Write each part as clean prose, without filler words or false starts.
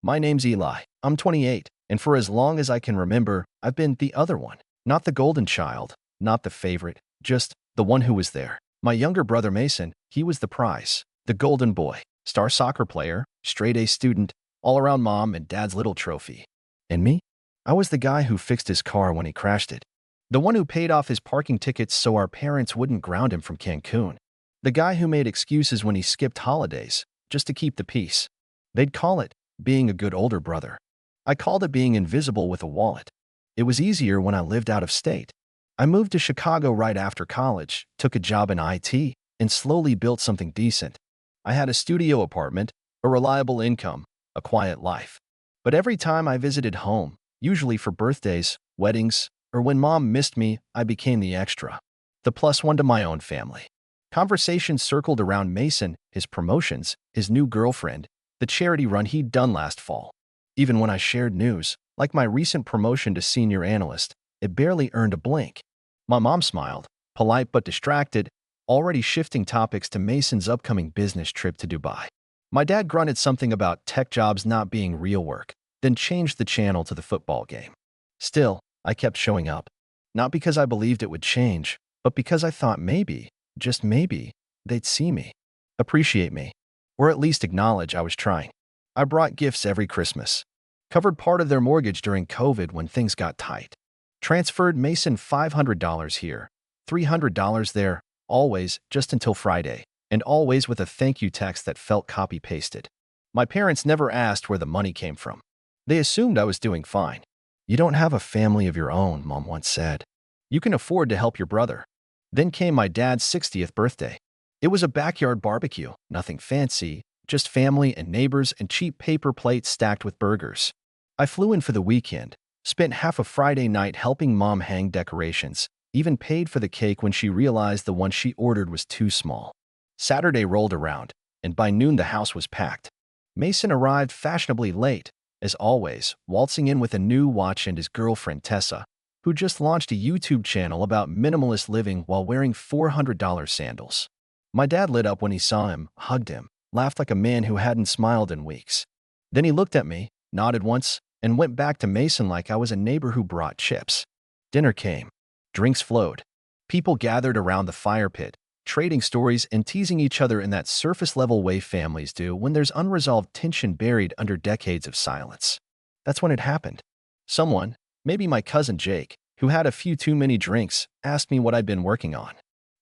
My name's Eli. I'm 28, and for as long as I can remember, I've been the other one. Not the golden child, not the favorite, just the one who was there. My younger brother Mason, he was the prize, the golden boy, star soccer player, straight-A student, all-around mom and dad's little trophy. And me? I was the guy who fixed his car when he crashed it. The one who paid off his parking tickets so our parents wouldn't ground him from Cancun. The guy who made excuses when he skipped holidays, just to keep the peace. They'd call it being a good older brother. I called it being invisible with a wallet. It was easier when I lived out of state. I moved to Chicago right after college, took a job in IT, and slowly built something decent. I had a studio apartment, a reliable income, a quiet life. But every time I visited home, usually for birthdays, weddings, or when mom missed me, I became the extra, the plus one to my own family. Conversations circled around Mason, his promotions, his new girlfriend, the charity run he'd done last fall. Even when I shared news, like my recent promotion to senior analyst, it barely earned a blink. My mom smiled, polite but distracted, already shifting topics to Mason's upcoming business trip to Dubai. My dad grunted something about tech jobs not being real work, then changed the channel to the football game. Still, I kept showing up. Not because I believed it would change, but because I thought maybe, just maybe, they'd see me, appreciate me, or at least acknowledge I was trying. I brought gifts every Christmas. Covered part of their mortgage during COVID when things got tight. Transferred Mason $500 here, $300 there, always just until Friday, and always with a thank you text that felt copy-pasted. My parents never asked where the money came from. They assumed I was doing fine. You don't have a family of your own, Mom once said. You can afford to help your brother. Then came my dad's 60th birthday. It was a backyard barbecue, nothing fancy, just family and neighbors and cheap paper plates stacked with burgers. I flew in for the weekend, spent half a Friday night helping Mom hang decorations, even paid for the cake when she realized the one she ordered was too small. Saturday rolled around, and by noon the house was packed. Mason arrived fashionably late, as always, waltzing in with a new watch and his girlfriend Tessa, who just launched a YouTube channel about minimalist living while wearing $400 sandals. My dad lit up when he saw him, hugged him, laughed like a man who hadn't smiled in weeks. Then he looked at me, nodded once, and went back to Mason like I was a neighbor who brought chips. Dinner came. Drinks flowed. People gathered around the fire pit, trading stories and teasing each other in that surface-level way families do when there's unresolved tension buried under decades of silence. That's when it happened. Someone, maybe my cousin Jake, who had a few too many drinks, asked me what I'd been working on.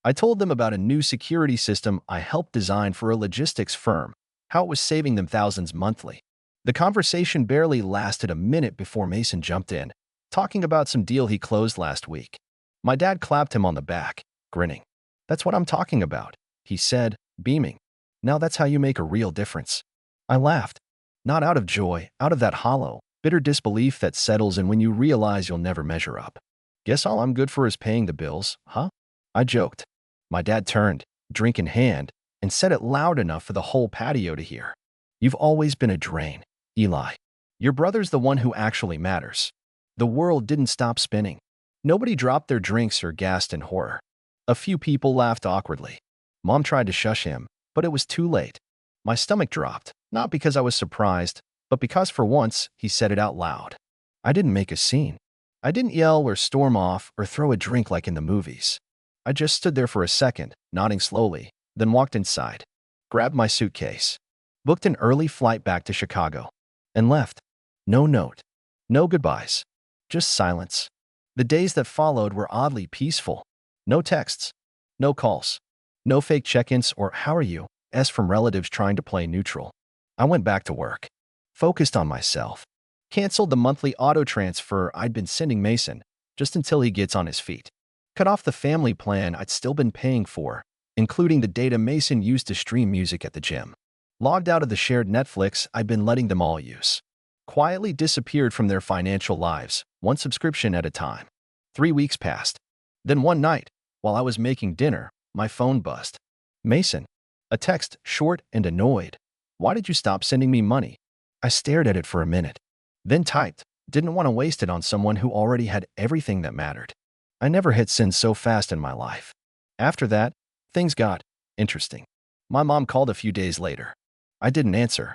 I told them about a new security system I helped design for a logistics firm, how it was saving them thousands monthly. The conversation barely lasted a minute before Mason jumped in, talking about some deal he closed last week. My dad clapped him on the back, grinning. "That's what I'm talking about," he said, beaming. "Now that's how you make a real difference." I laughed. Not out of joy, out of that hollow, bitter disbelief that settles in when you realize you'll never measure up. "Guess all I'm good for is paying the bills, huh?" I joked. My dad turned, drink in hand, and said it loud enough for the whole patio to hear. "You've always been a drain, Eli. Your brother's the one who actually matters." The world didn't stop spinning. Nobody dropped their drinks or gasped in horror. A few people laughed awkwardly. Mom tried to shush him, but it was too late. My stomach dropped, not because I was surprised, but because for once he said it out loud. I didn't make a scene. I didn't yell or storm off or throw a drink like in the movies. I just stood there for a second, nodding slowly, then walked inside, grabbed my suitcase, booked an early flight back to Chicago, and left. No note. No goodbyes. Just silence. The days that followed were oddly peaceful. No texts. No calls. No fake check-ins or "how are you?" from relatives trying to play neutral. I went back to work. Focused on myself. Canceled the monthly auto transfer I'd been sending Mason, just until he gets on his feet. Cut off the family plan I'd still been paying for, including the data Mason used to stream music at the gym. Logged out of the shared Netflix I'd been letting them all use. Quietly disappeared from their financial lives, one subscription at a time. 3 weeks passed. Then one night, while I was making dinner, my phone buzzed. "Mason." A text, short and annoyed. "Why did you stop sending me money?" I stared at it for a minute. Then typed, didn't want to waste it on someone who already had everything that mattered. I never hit send so fast in my life. After that, things got interesting. My mom called a few days later. I didn't answer.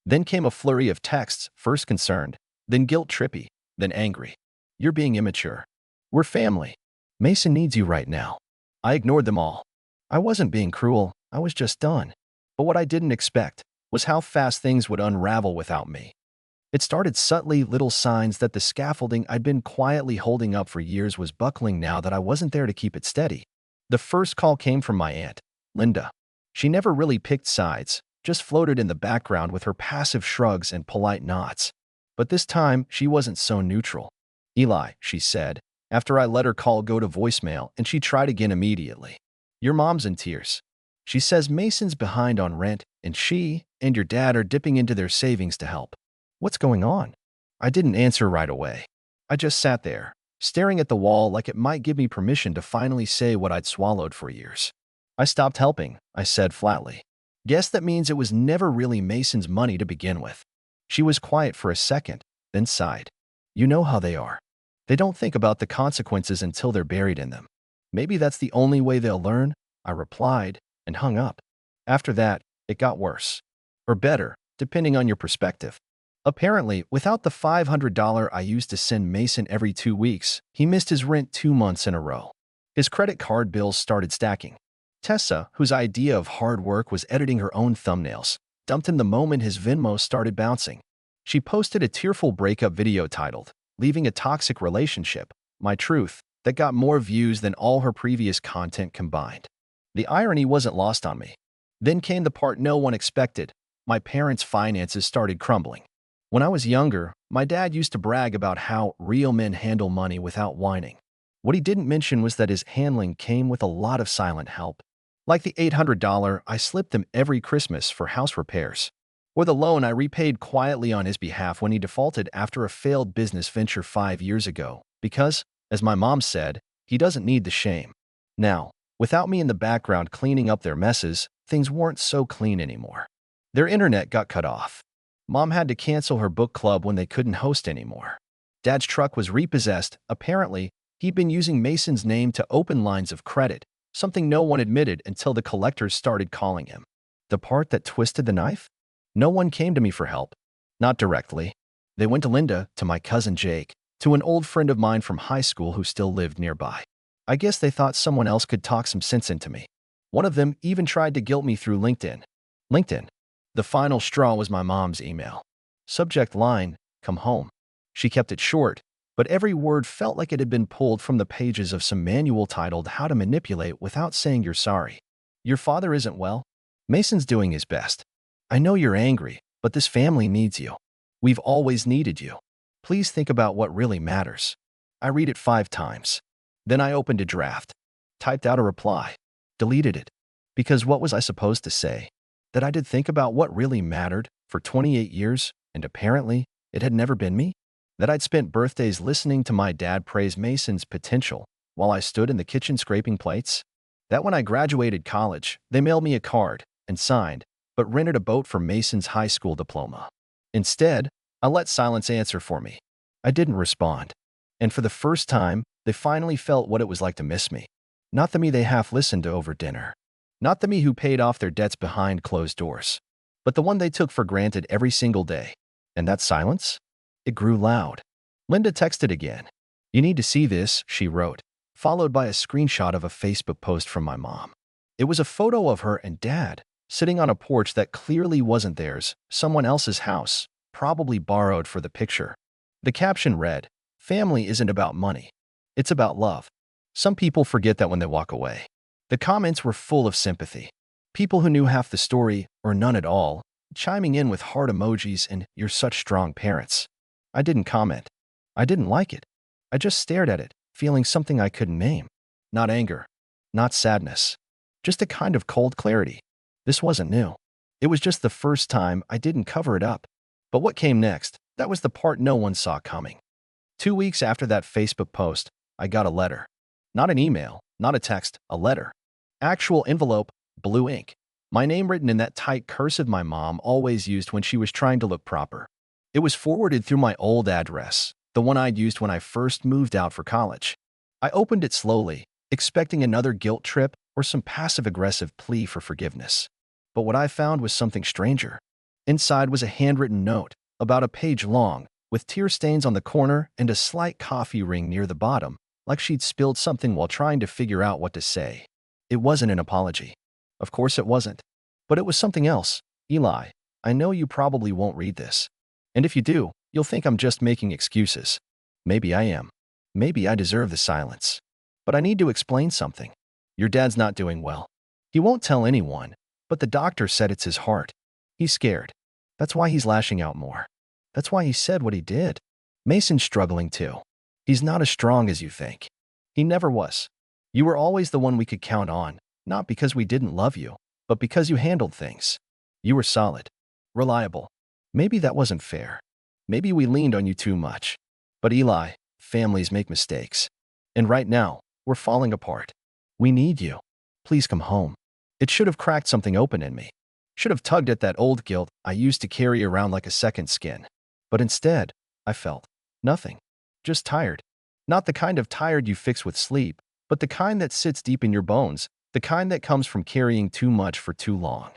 Then came a flurry of texts, first concerned, then guilt-trippy, then angry. You're being immature. We're family. Mason needs you right now. I ignored them all. I wasn't being cruel, I was just done. But what I didn't expect was how fast things would unravel without me. It started subtly, little signs that the scaffolding I'd been quietly holding up for years was buckling now that I wasn't there to keep it steady. The first call came from my aunt, Linda. She never really picked sides, just floated in the background with her passive shrugs and polite nods. But this time, she wasn't so neutral. Eli, she said, after I let her call go to voicemail and she tried again immediately. Your mom's in tears. She says Mason's behind on rent and she and your dad are dipping into their savings to help. What's going on? I didn't answer right away. I just sat there, staring at the wall like it might give me permission to finally say what I'd swallowed for years. I stopped helping, I said flatly. Guess that means it was never really Mason's money to begin with. She was quiet for a second, then sighed. You know how they are. They don't think about the consequences until they're buried in them. Maybe that's the only way they'll learn, I replied, and hung up. After that, it got worse. Or better, depending on your perspective. Apparently, without the $500 I used to send Mason every 2 weeks, he missed his rent 2 months in a row. His credit card bills started stacking. Tessa, whose idea of hard work was editing her own thumbnails, dumped him the moment his Venmo started bouncing. She posted a tearful breakup video titled, Leaving a Toxic Relationship, My Truth, that got more views than all her previous content combined. The irony wasn't lost on me. Then came the part no one expected. My parents' finances started crumbling. When I was younger, my dad used to brag about how real men handle money without whining. What he didn't mention was that his handling came with a lot of silent help. Like the $800 I slipped him every Christmas for house repairs. Or the loan I repaid quietly on his behalf when he defaulted after a failed business venture 5 years ago. Because, as my mom said, he doesn't need the shame. Now, without me in the background cleaning up their messes, things weren't so clean anymore. Their internet got cut off. Mom had to cancel her book club when they couldn't host anymore. Dad's truck was repossessed. Apparently, he'd been using Mason's name to open lines of credit, something no one admitted until the collectors started calling him. The part that twisted the knife? No one came to me for help. Not directly. They went to Linda, to my cousin Jake, to an old friend of mine from high school who still lived nearby. I guess they thought someone else could talk some sense into me. One of them even tried to guilt me through LinkedIn. LinkedIn. The final straw was my mom's email. Subject line, come home. She kept it short, but every word felt like it had been pulled from the pages of some manual titled How to Manipulate Without Saying You're Sorry. Your father isn't well. Mason's doing his best. I know you're angry, but this family needs you. We've always needed you. Please think about what really matters. I read it 5 times. Then I opened a draft, typed out a reply, deleted it. Because what was I supposed to say? That I did think about what really mattered for 28 years, and apparently it had never been me? That I'd spent birthdays listening to my dad praise Mason's potential while I stood in the kitchen scraping plates? That when I graduated college, they mailed me a card and signed, but rented a boat for Mason's high school diploma. Instead, I let silence answer for me. I didn't respond. And for the first time, they finally felt what it was like to miss me. Not the me they half listened to over dinner. Not the me who paid off their debts behind closed doors. But the one they took for granted every single day. And that silence? It grew loud. Linda texted again. You need to see this, she wrote, followed by a screenshot of a Facebook post from my mom. It was a photo of her and Dad, sitting on a porch that clearly wasn't theirs, someone else's house, probably borrowed for the picture. The caption read, Family isn't about money. It's about love. Some people forget that when they walk away. The comments were full of sympathy. People who knew half the story, or none at all, chiming in with heart emojis and "You're such strong parents." I didn't comment. I didn't like it. I just stared at it, feeling something I couldn't name. Not anger. Not sadness. Just a kind of cold clarity. This wasn't new. It was just the first time I didn't cover it up. But what came next, that was the part no one saw coming. 2 weeks after that Facebook post, I got a letter. Not an email, not a text, a letter. Actual envelope, blue ink. My name written in that tight cursive my mom always used when she was trying to look proper. It was forwarded through my old address, the one I'd used when I first moved out for college. I opened it slowly, expecting another guilt trip or some passive-aggressive plea for forgiveness. But what I found was something stranger. Inside was a handwritten note, about a page long, with tear stains on the corner and a slight coffee ring near the bottom, like she'd spilled something while trying to figure out what to say. It wasn't an apology. Of course it wasn't. But it was something else. Eli, I know you probably won't read this. And if you do, you'll think I'm just making excuses. Maybe I am. Maybe I deserve the silence. But I need to explain something. Your dad's not doing well. He won't tell anyone, but the doctor said it's his heart. He's scared. That's why he's lashing out more. That's why he said what he did. Mason's struggling too. He's not as strong as you think. He never was. You were always the one we could count on, not because we didn't love you, but because you handled things. You were solid, reliable. Maybe that wasn't fair. Maybe we leaned on you too much. But Eli, families make mistakes. And right now, we're falling apart. We need you. Please come home. It should have cracked something open in me. Should have tugged at that old guilt I used to carry around like a second skin. But instead, I felt nothing. Just tired. Not the kind of tired you fix with sleep, but the kind that sits deep in your bones, the kind that comes from carrying too much for too long.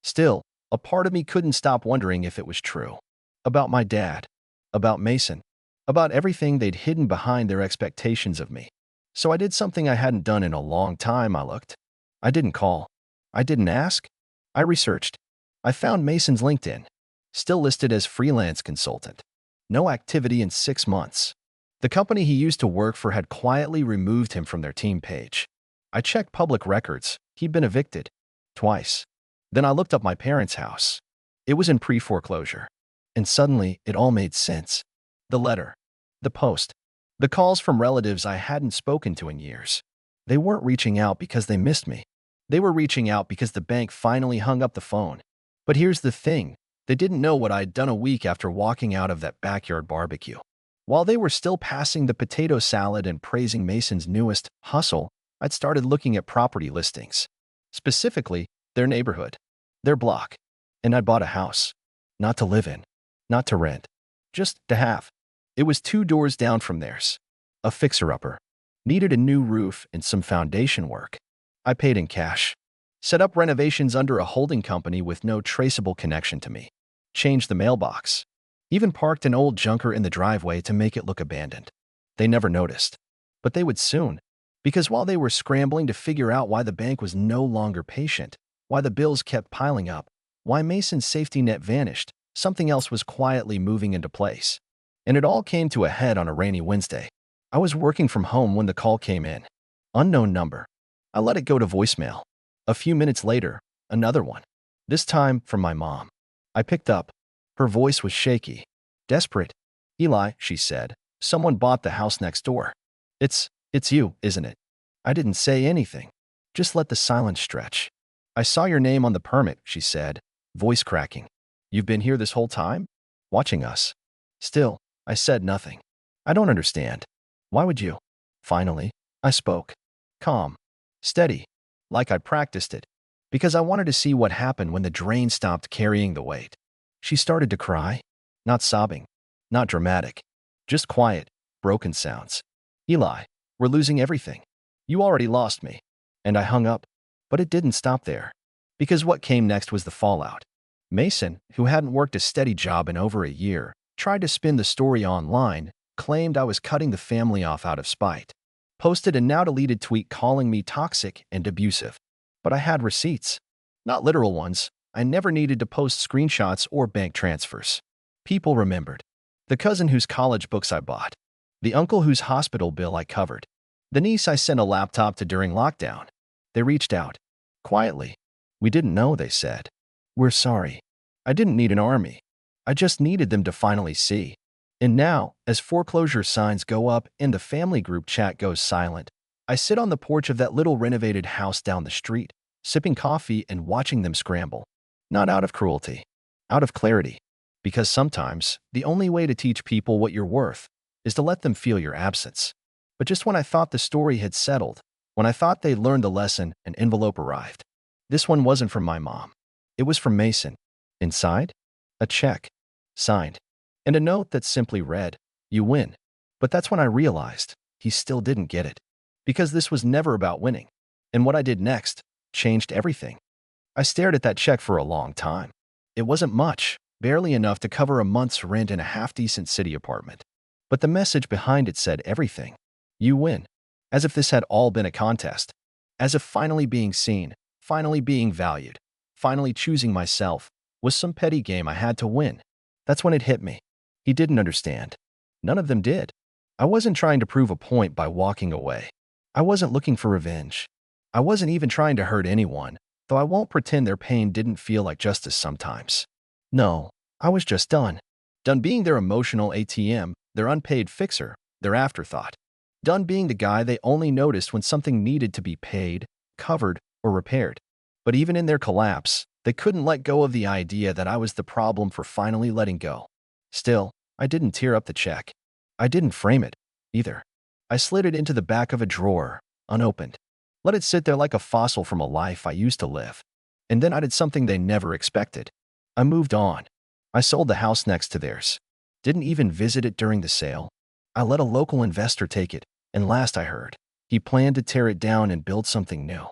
Still, a part of me couldn't stop wondering if it was true. About my dad. About Mason. About everything they'd hidden behind their expectations of me. So I did something I hadn't done in a long time. I looked. I didn't call. I didn't ask. I researched. I found Mason's LinkedIn. Still listed as freelance consultant. No activity in 6 months. The company he used to work for had quietly removed him from their team page. I checked public records. He'd been evicted. Twice. Then I looked up my parents' house. It was in pre-foreclosure. And suddenly, it all made sense. The letter. The post. The calls from relatives I hadn't spoken to in years. They weren't reaching out because they missed me. They were reaching out because the bank finally hung up the phone. But here's the thing. They didn't know what I'd done a week after walking out of that backyard barbecue. While they were still passing the potato salad and praising Mason's newest hustle, I'd started looking at property listings. Specifically, their neighborhood, their block. And I'd bought a house. Not to live in. Not to rent. Just to have. It was 2 doors down from theirs. A fixer-upper. Needed a new roof and some foundation work. I paid in cash. Set up renovations under a holding company with no traceable connection to me. Changed the mailbox. Even parked an old junker in the driveway to make it look abandoned. They never noticed. But they would soon. Because while they were scrambling to figure out why the bank was no longer patient, why the bills kept piling up, why Mason's safety net vanished, something else was quietly moving into place. And it all came to a head on a rainy Wednesday. I was working from home when the call came in. Unknown number. I let it go to voicemail. A few minutes later, another one. This time from my mom. I picked up. Her voice was shaky. Desperate. Eli, she said, someone bought the house next door. It's you, isn't it? I didn't say anything. Just let the silence stretch. I saw your name on the permit, she said, voice cracking. You've been here this whole time? Watching us. Still, I said nothing. I don't understand. Why would you? Finally, I spoke. Calm. Steady. Like I'd practiced it. Because I wanted to see what happened when the drain stopped carrying the weight. She started to cry. Not sobbing. Not dramatic. Just quiet, broken sounds. Eli, we're losing everything. You already lost me. And I hung up. But it didn't stop there. Because what came next was the fallout. Mason, who hadn't worked a steady job in over a year, tried to spin the story online, claimed I was cutting the family off out of spite. Posted a now-deleted tweet calling me toxic and abusive. But I had receipts. Not literal ones. I never needed to post screenshots or bank transfers. People remembered. The cousin whose college books I bought. The uncle whose hospital bill I covered. The niece I sent a laptop to during lockdown. They reached out. Quietly. We didn't know, they said. We're sorry. I didn't need an army. I just needed them to finally see. And now, as foreclosure signs go up and the family group chat goes silent, I sit on the porch of that little renovated house down the street, sipping coffee and watching them scramble. Not out of cruelty. Out of clarity. Because sometimes, the only way to teach people what you're worth is to let them feel your absence. But just when I thought the story had settled, when I thought they'd learned the lesson, an envelope arrived. This one wasn't from my mom. It was from Mason. Inside? A check. Signed. And a note that simply read, "You win." But that's when I realized he still didn't get it. Because this was never about winning. And what I did next changed everything. I stared at that check for a long time. It wasn't much, barely enough to cover a month's rent in a half-decent city apartment. But the message behind it said everything. You win. As if this had all been a contest. As if finally being seen, finally being valued, finally choosing myself, was some petty game I had to win. That's when it hit me. He didn't understand. None of them did. I wasn't trying to prove a point by walking away. I wasn't looking for revenge. I wasn't even trying to hurt anyone, though I won't pretend their pain didn't feel like justice sometimes. No, I was just done. Done being their emotional ATM, their unpaid fixer, their afterthought. Done being the guy they only noticed when something needed to be paid, covered, or repaired. But even in their collapse, they couldn't let go of the idea that I was the problem for finally letting go. Still, I didn't tear up the check. I didn't frame it, either. I slid it into the back of a drawer, unopened. Let it sit there like a fossil from a life I used to live. And then I did something they never expected. I moved on. I sold the house next to theirs. Didn't even visit it during the sale. I let a local investor take it, and last I heard, he planned to tear it down and build something new.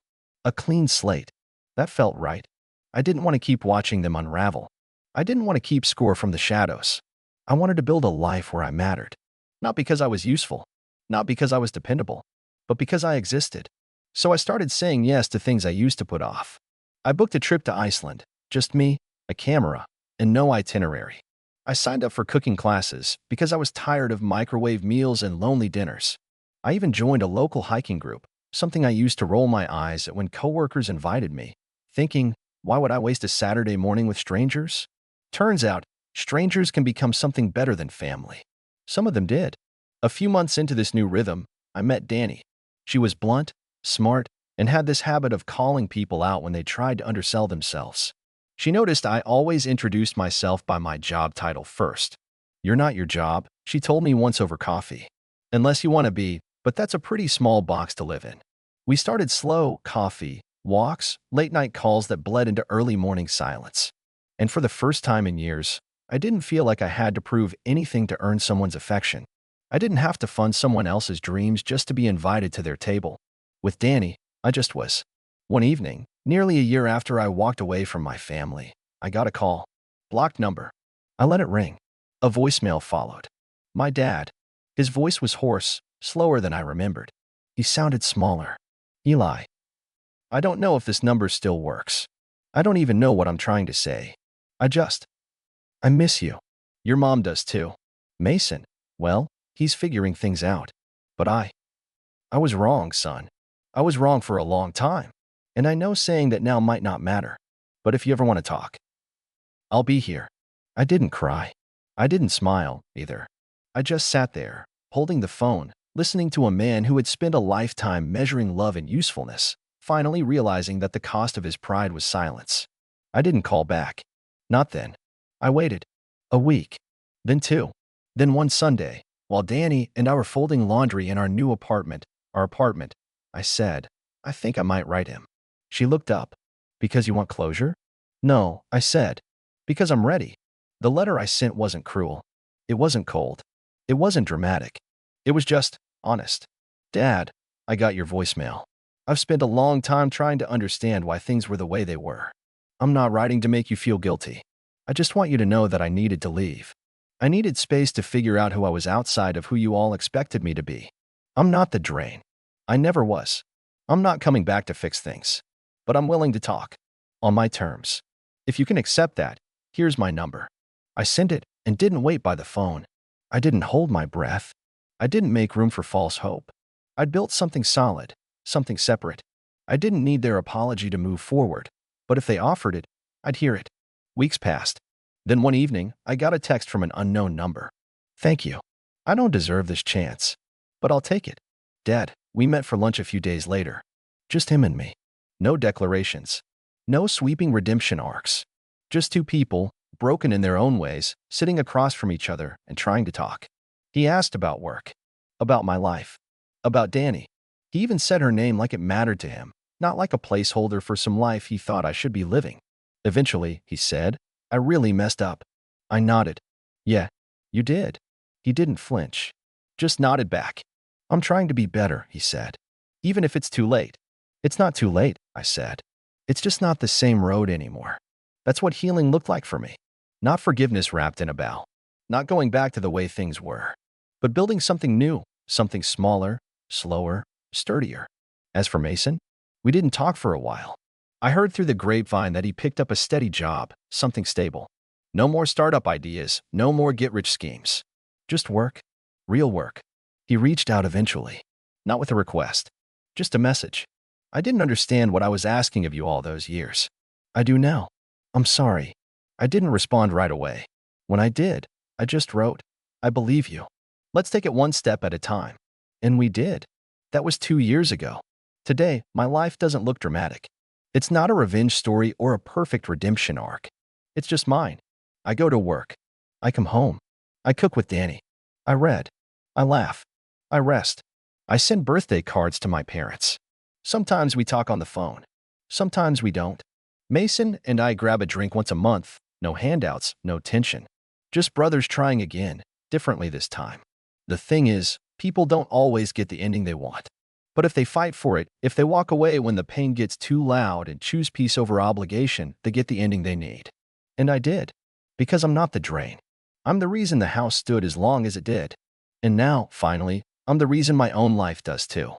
A clean slate. That felt right. I didn't want to keep watching them unravel. I didn't want to keep score from the shadows. I wanted to build a life where I mattered. Not because I was useful, not because I was dependable, but because I existed. So I started saying yes to things I used to put off. I booked a trip to Iceland, just me, a camera, and no itinerary. I signed up for cooking classes because I was tired of microwave meals and lonely dinners. I even joined a local hiking group, something I used to roll my eyes at when coworkers invited me, thinking, why would I waste a Saturday morning with strangers? Turns out, strangers can become something better than family. Some of them did. A few months into this new rhythm, I met Dani. She was blunt, smart, and had this habit of calling people out when they tried to undersell themselves. She noticed I always introduced myself by my job title first. You're not your job, she told me once over coffee. Unless you want to be, but that's a pretty small box to live in. We started slow coffee, walks, late-night calls that bled into early morning silence. And for the first time in years, I didn't feel like I had to prove anything to earn someone's affection. I didn't have to fund someone else's dreams just to be invited to their table. With Dani, I just was. One evening, nearly a year after I walked away from my family, I got a call. Blocked number. I let it ring. A voicemail followed. My dad. His voice was hoarse, slower than I remembered. He sounded smaller. Eli. I don't know if this number still works. I don't even know what I'm trying to say. I miss you. Your mom does too. Mason. Well, he's figuring things out. But I was wrong, son. I was wrong for a long time. And I know saying that now might not matter. But if you ever want to talk, I'll be here. I didn't cry. I didn't smile, either. I just sat there, holding the phone, listening to a man who had spent a lifetime measuring love and usefulness, finally realizing that the cost of his pride was silence. I didn't call back. Not then. I waited. A week. Then two. Then one Sunday, while Dani and I were folding laundry in our new apartment, I said, I think I might write him. She looked up. Because you want closure? No, I said. Because I'm ready. The letter I sent wasn't cruel. It wasn't cold. It wasn't dramatic. It was just honest. Dad, I got your voicemail. I've spent a long time trying to understand why things were the way they were. I'm not writing to make you feel guilty. I just want you to know that I needed to leave. I needed space to figure out who I was outside of who you all expected me to be. I'm not the drain. I never was. I'm not coming back to fix things. But I'm willing to talk. On my terms. If you can accept that, here's my number. I sent it and didn't wait by the phone. I didn't hold my breath. I didn't make room for false hope. I'd built something solid, something separate. I didn't need their apology to move forward. But if they offered it, I'd hear it. Weeks passed. Then one evening, I got a text from an unknown number. Thank you. I don't deserve this chance. But I'll take it. Dad, we met for lunch a few days later. Just him and me. No declarations. No sweeping redemption arcs. Just two people, broken in their own ways, sitting across from each other and trying to talk. He asked about work. About my life. About Dani. He even said her name like it mattered to him, not like a placeholder for some life he thought I should be living. Eventually, he said, I really messed up. I nodded. Yeah, you did. He didn't flinch. Just nodded back. I'm trying to be better, he said. Even if it's too late. It's not too late, I said. It's just not the same road anymore. That's what healing looked like for me. Not forgiveness wrapped in a bow. Not going back to the way things were. But building something new, something smaller, slower, sturdier. As for Mason, we didn't talk for a while. I heard through the grapevine that he picked up a steady job, something stable. No more startup ideas, no more get-rich schemes. Just work. Real work. He reached out eventually. Not with a request. Just a message. I didn't understand what I was asking of you all those years. I do now. I'm sorry. I didn't respond right away. When I did, I just wrote, I believe you. Let's take it one step at a time. And we did. That was 2 years ago. Today, my life doesn't look dramatic. It's not a revenge story or a perfect redemption arc. It's just mine. I go to work. I come home. I cook with Danny. I read. I laugh. I rest. I send birthday cards to my parents. Sometimes we talk on the phone. Sometimes we don't. Mason and I grab a drink once a month. No handouts, no tension. Just brothers trying again, differently this time. The thing is, people don't always get the ending they want. But if they fight for it, if they walk away when the pain gets too loud and choose peace over obligation, they get the ending they need. And I did. Because I'm not the drain. I'm the reason the house stood as long as it did. And now, finally, I'm the reason my own life does too.